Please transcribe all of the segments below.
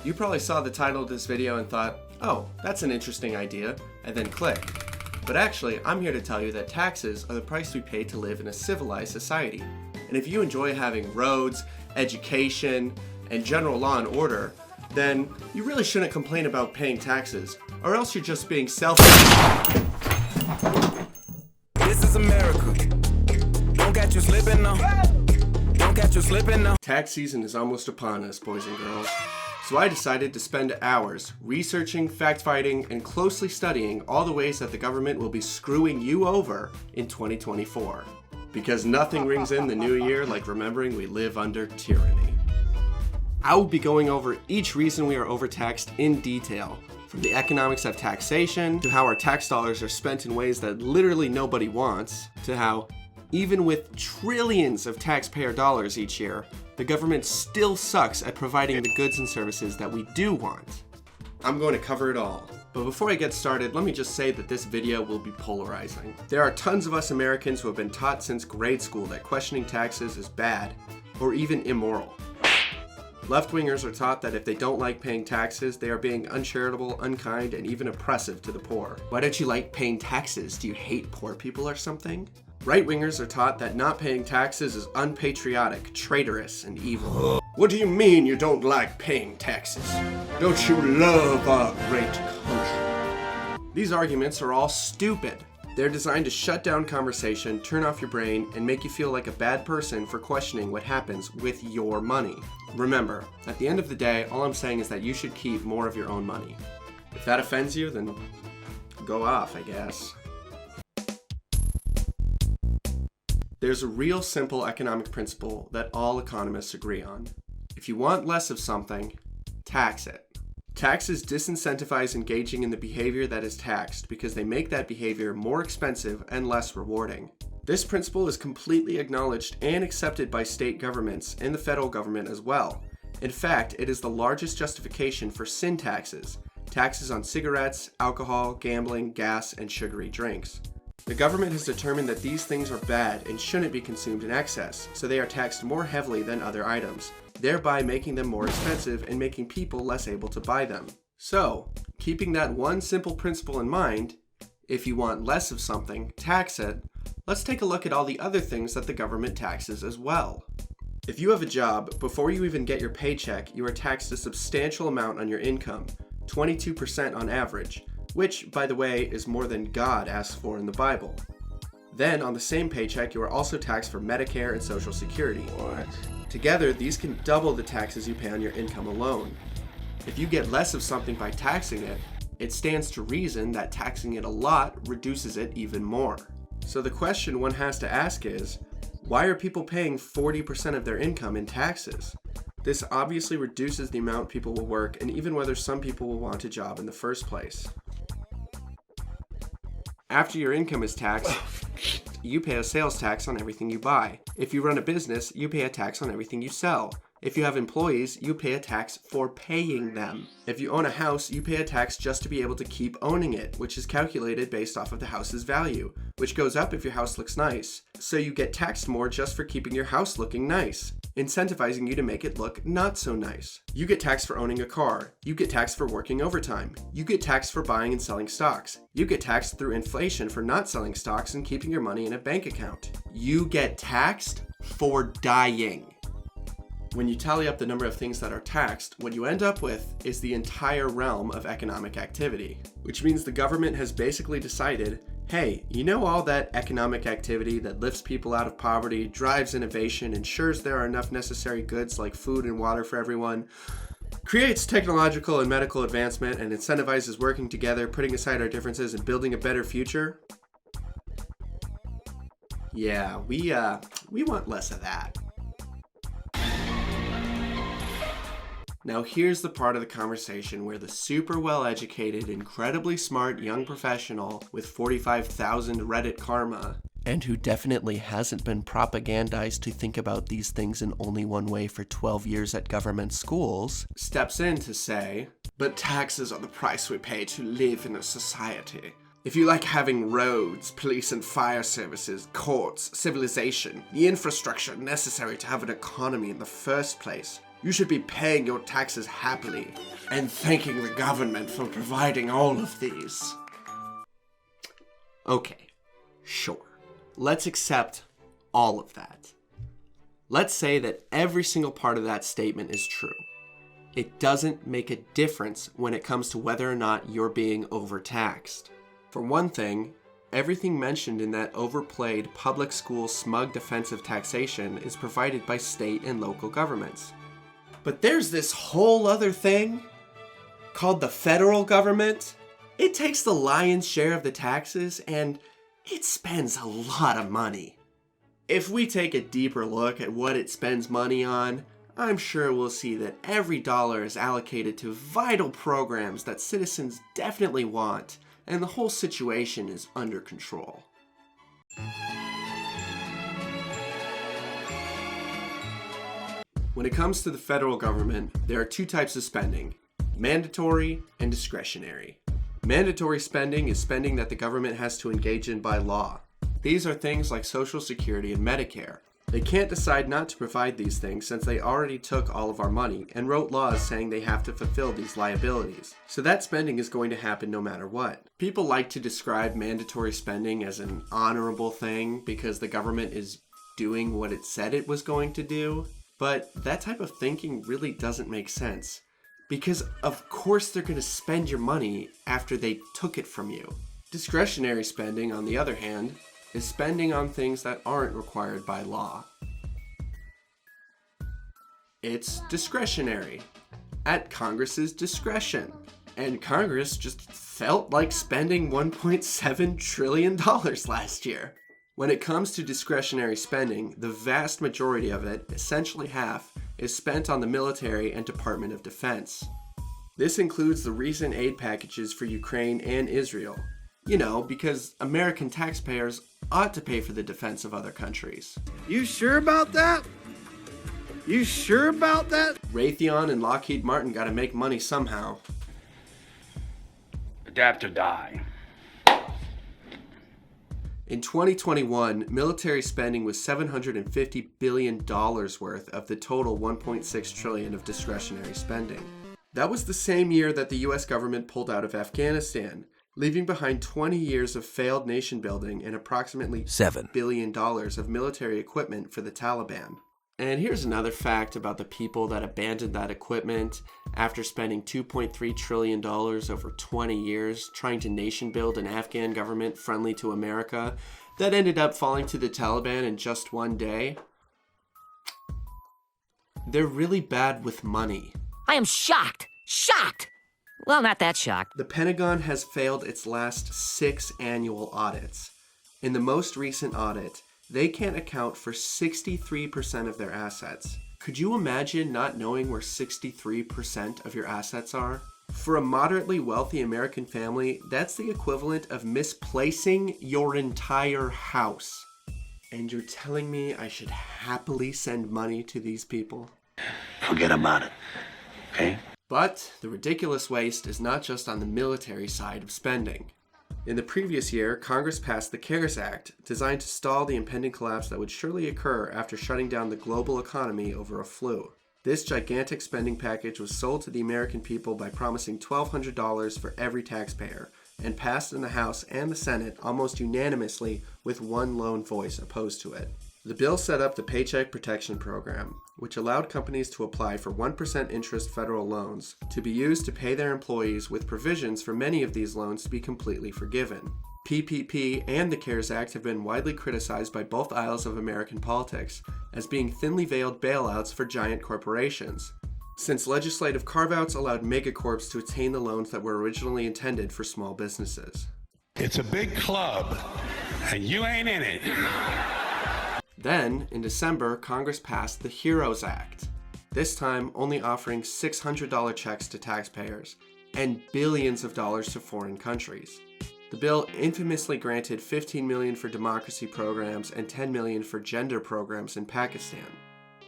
You probably saw the title of this video and thought, oh, that's an interesting idea, and then click. But actually, I'm here to tell you that taxes are the price we pay to live in a civilized society. And if you enjoy having roads, education, and general law and order, then you really shouldn't complain about paying taxes, or else you're just being selfish. This is America. Don't catch you slipping now. Don't catch you slipping now. Tax season is almost upon us, boys and girls. So I decided to spend hours researching, fact-finding, and closely studying all the ways that the government will be screwing you over in 2024. Because nothing rings in the new year like remembering we live under tyranny. I will be going over each reason we are overtaxed in detail, from the economics of taxation, to how our tax dollars are spent in ways that literally nobody wants, to how, even with trillions of taxpayer dollars each year, the government still sucks at providing the goods and services that we do want. I'm going to cover it all. But before I get started, let me just say that this video will be polarizing. There are tons of us Americans who have been taught since grade school that questioning taxes is bad, or even immoral. Left-wingers are taught that if they don't like paying taxes, they are being uncharitable, unkind, and even oppressive to the poor. Why don't you like paying taxes? Do you hate poor people or something? Right-wingers are taught that not paying taxes is unpatriotic, traitorous, and evil. What do you mean you don't like paying taxes? Don't you love our great country? These arguments are all stupid. They're designed to shut down conversation, turn off your brain, and make you feel like a bad person for questioning what happens with your money. Remember, at the end of the day, all I'm saying is that you should keep more of your own money. If that offends you, then go off, I guess. There's a real simple economic principle that all economists agree on. If you want less of something, tax it. Taxes disincentivize engaging in the behavior that is taxed because they make that behavior more expensive and less rewarding. This principle is completely acknowledged and accepted by state governments and the federal government as well. In fact, it is the largest justification for sin taxes, taxes on cigarettes, alcohol, gambling, gas, and sugary drinks. The government has determined that these things are bad and shouldn't be consumed in excess, so they are taxed more heavily than other items, thereby making them more expensive and making people less able to buy them. So, keeping that one simple principle in mind, if you want less of something, tax it, let's take a look at all the other things that the government taxes as well. If you have a job, before you even get your paycheck, you are taxed a substantial amount on your income, 22% on average, which, by the way, is more than God asks for in the Bible. Then, on the same paycheck, you are also taxed for Medicare and Social Security. What? Together, these can double the taxes you pay on your income alone. If you get less of something by taxing it, it stands to reason that taxing it a lot reduces it even more. So the question one has to ask is, why are people paying 40% of their income in taxes? This obviously reduces the amount people will work and even whether some people will want a job in the first place. After your income is taxed, you pay a sales tax on everything you buy. If you run a business, you pay a tax on everything you sell. If you have employees, you pay a tax for paying them. If you own a house, you pay a tax just to be able to keep owning it, which is calculated based off of the house's value, which goes up if your house looks nice. So you get taxed more just for keeping your house looking nice, incentivizing you to make it look not so nice. You get taxed for owning a car. You get taxed for working overtime. You get taxed for buying and selling stocks. You get taxed through inflation for not selling stocks and keeping your money in a bank account. You get taxed for dying. When you tally up the number of things that are taxed, what you end up with is the entire realm of economic activity, which means the government has basically decided, hey, you know all that economic activity that lifts people out of poverty, drives innovation, ensures there are enough necessary goods like food and water for everyone, creates technological and medical advancement, and incentivizes working together, putting aside our differences, and building a better future? Yeah, we want less of that. Now here's the part of the conversation where the super well-educated, incredibly smart young professional with 45,000 Reddit karma, and who definitely hasn't been propagandized to think about these things in only one way for 12 years at government schools, steps in to say, but taxes are the price we pay to live in a society. If you like having roads, police and fire services, courts, civilization, the infrastructure necessary to have an economy in the first place, you should be paying your taxes happily. and thanking the government for providing all of these. Okay, sure. Let's accept all of that. Let's say that every single part of that statement is true. It doesn't make a difference when it comes to whether or not you're being overtaxed. For one thing, everything mentioned in that overplayed public school smug defensive taxation is provided by state and local governments. But there's this whole other thing called the federal government. It takes the lion's share of the taxes and it spends a lot of money. If we take a deeper look at what it spends money on, I'm sure we'll see that every dollar is allocated to vital programs that citizens definitely want, and the whole situation is under control. When it comes to the federal government, there are two types of spending: mandatory and discretionary. Mandatory spending is spending that the government has to engage in by law. These are things like Social Security and Medicare. They can't decide not to provide these things since they already took all of our money and wrote laws saying they have to fulfill these liabilities. So that spending is going to happen no matter what. People like to describe mandatory spending as an honorable thing because the government is doing what it said it was going to do. But that type of thinking really doesn't make sense. Because of course they're going to spend your money after they took it from you. Discretionary spending, on the other hand, is spending on things that aren't required by law. It's discretionary, at Congress's discretion. And Congress just felt like spending $1.7 trillion last year. When it comes to discretionary spending, the vast majority of it, essentially half, is spent on the military and Department of Defense. This includes the recent aid packages for Ukraine and Israel. You know, because American taxpayers ought to pay for the defense of other countries. You sure about that? You sure about that? Raytheon and Lockheed Martin gotta make money somehow. Adapt or die. In 2021, military spending was $750 billion worth of the total $1.6 trillion of discretionary spending. That was the same year that the US government pulled out of Afghanistan, leaving behind 20 years of failed nation building and approximately $7 billion of military equipment for the Taliban. And here's another fact about the people that abandoned that equipment after spending $2.3 trillion over 20 years trying to nation build an Afghan government friendly to America that ended up falling to the Taliban in just one day. They're really bad with money. I am shocked. Shocked! Well, not that shocked. The Pentagon has failed its last 6 annual audits. In the most recent audit, they can't account for 63% of their assets. Could you imagine not knowing where 63% of your assets are? For a moderately wealthy American family, that's the equivalent of misplacing your entire house. And you're telling me I should happily send money to these people? Forget about it, okay? But the ridiculous waste is not just on the military side of spending. In the previous year, Congress passed the CARES Act, designed to stall the impending collapse that would surely occur after shutting down the global economy over a flu. This gigantic spending package was sold to the American people by promising $1,200 for every taxpayer, and passed in the House and the Senate almost unanimously with one lone voice opposed to it. The bill set up the Paycheck Protection Program, which allowed companies to apply for 1% interest federal loans to be used to pay their employees, with provisions for many of these loans to be completely forgiven. PPP and the CARES Act have been widely criticized by both aisles of American politics as being thinly veiled bailouts for giant corporations, since legislative carve-outs allowed megacorps to attain the loans that were originally intended for small businesses. It's a big club, and you ain't in it. Then, in December, Congress passed the HEROES Act, this time only offering $600 checks to taxpayers and billions of dollars to foreign countries. The bill infamously granted $15 million for democracy programs and $10 million for gender programs in Pakistan.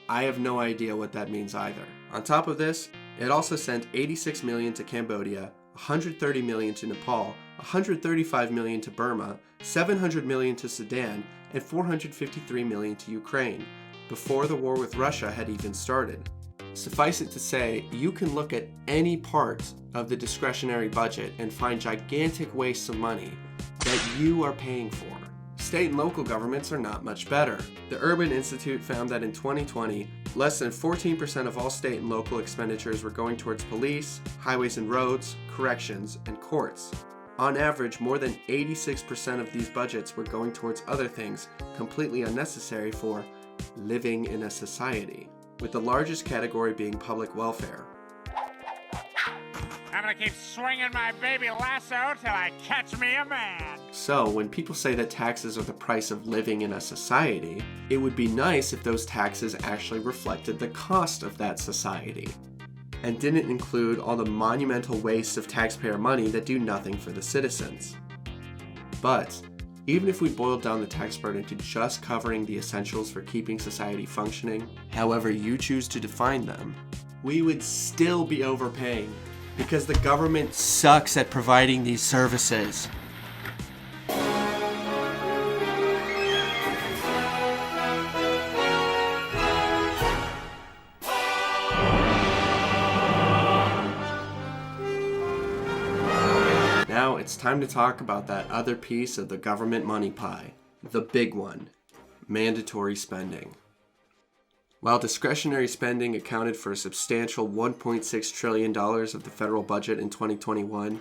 I have no idea what that means either. On top of this, it also sent $86 million to Cambodia, $130 million to Nepal, $135 million to Burma, $700 million to Sudan, and $453 million to Ukraine, before the war with Russia had even started. Suffice it to say, you can look at any part of the discretionary budget and find gigantic wastes of money that you are paying for. State and local governments are not much better. The Urban Institute found that in 2020, less than 14% of all state and local expenditures were going towards police, highways and roads, corrections, and courts. On average, more than 86% of these budgets were going towards other things completely unnecessary for living in a society, with the largest category being public welfare. I'm gonna keep swinging my baby lasso till I catch me a man. So, when people say that taxes are the price of living in a society, it would be nice if those taxes actually reflected the cost of that society, and didn't include all the monumental wastes of taxpayer money that do nothing for the citizens. But, even if we boiled down the tax burden to just covering the essentials for keeping society functioning, however you choose to define them, we would still be overpaying, because the government sucks at providing these services. Now it's time to talk about that other piece of the government money pie, the big one, mandatory spending. While discretionary spending accounted for a substantial $1.6 trillion of the federal budget in 2021,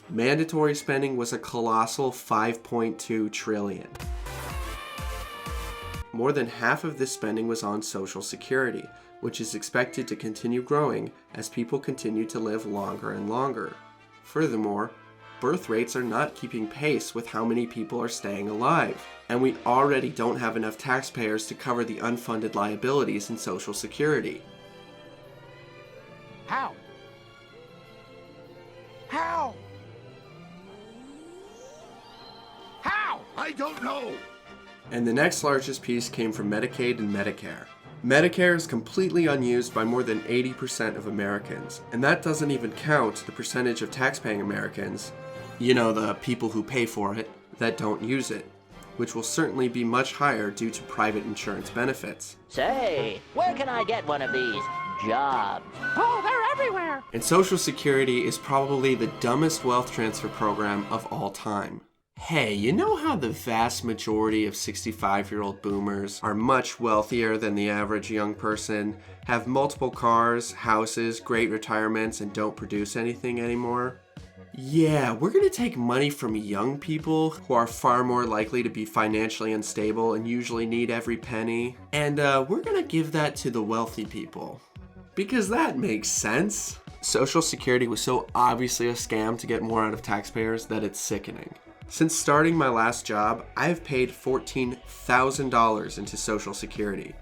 mandatory spending was a colossal $5.2 trillion. More than half of this spending was on Social Security, which is expected to continue growing as people continue to live longer and longer. Furthermore, birth rates are not keeping pace with how many people are staying alive, and we already don't have enough taxpayers to cover the unfunded liabilities in Social Security. How? How? How? I don't know. And the next largest piece came from Medicaid and Medicare. Medicare is completely unused by more than 80% of Americans, and that doesn't even count the percentage of taxpaying Americans, you know, the people who pay for it, that don't use it, which will certainly be much higher due to private insurance benefits. Say, where can I get one of these jobs? Oh, they're everywhere. And Social Security is probably the dumbest wealth transfer program of all time. Hey, you know how the vast majority of 65-year-old boomers are much wealthier than the average young person, have multiple cars, houses, great retirements, and don't produce anything anymore? Yeah, we're gonna take money from young people who are far more likely to be financially unstable and usually need every penny, and we're gonna give that to the wealthy people. Because that makes sense. Social Security was so obviously a scam to get more out of taxpayers that it's sickening. Since starting my last job, I've paid $14,000 into Social Security.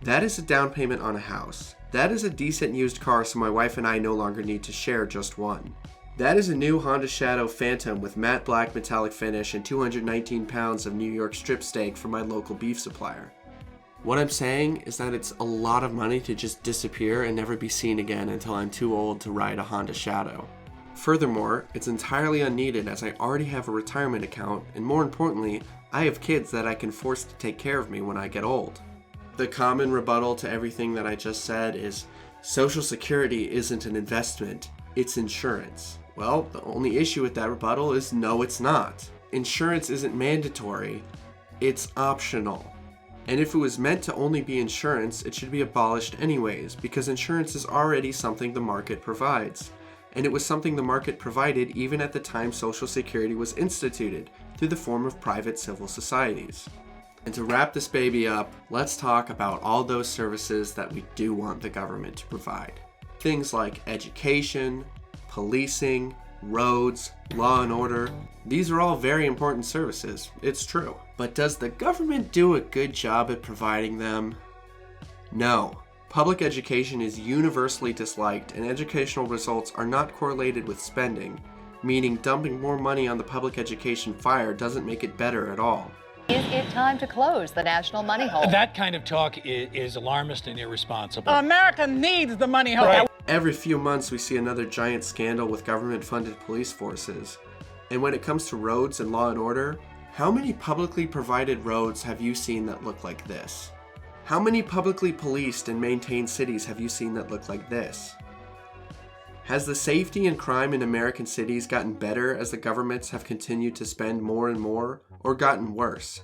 That is a down payment on a house. That is a decent used car so my wife and I no longer need to share just one. That is a new Honda Shadow Phantom with matte black metallic finish and 219 pounds of New York strip steak from my local beef supplier. What I'm saying is that it's a lot of money to just disappear and never be seen again until I'm too old to ride a Honda Shadow. Furthermore, it's entirely unneeded as I already have a retirement account, and more importantly, I have kids that I can force to take care of me when I get old. The common rebuttal to everything that I just said is, Social Security isn't an investment, it's insurance. Well, the only issue with that rebuttal is no, it's not. Insurance isn't mandatory, it's optional. And if it was meant to only be insurance, it should be abolished anyways, because insurance is already something the market provides. And it was something the market provided even at the time Social Security was instituted, through the form of private civil societies. And to wrap this baby up, let's talk about all those services that we do want the government to provide. Things like education, policing, roads, law and order. These are all very important services, it's true. But does the government do a good job at providing them? No. Public education is universally disliked, and educational results are not correlated with spending, meaning dumping more money on the public education fire doesn't make it better at all. Is it time to close the national money hole? That kind of talk is alarmist and irresponsible. America needs the money hole. Right. Every few months we see another giant scandal with government-funded police forces. And when it comes to roads and law and order, how many publicly provided roads have you seen that look like this? How many publicly policed and maintained cities have you seen that look like this? Has the safety and crime in American cities gotten better as the governments have continued to spend more and more, or gotten worse?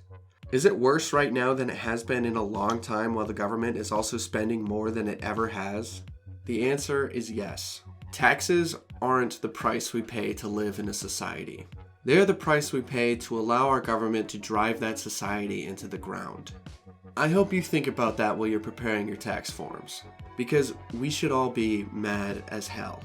Is it worse right now than it has been in a long time while the government is also spending more than it ever has? The answer is yes. Taxes aren't the price we pay to live in a society. They're the price we pay to allow our government to drive that society into the ground. I hope you think about that while you're preparing your tax forms, because we should all be mad as hell.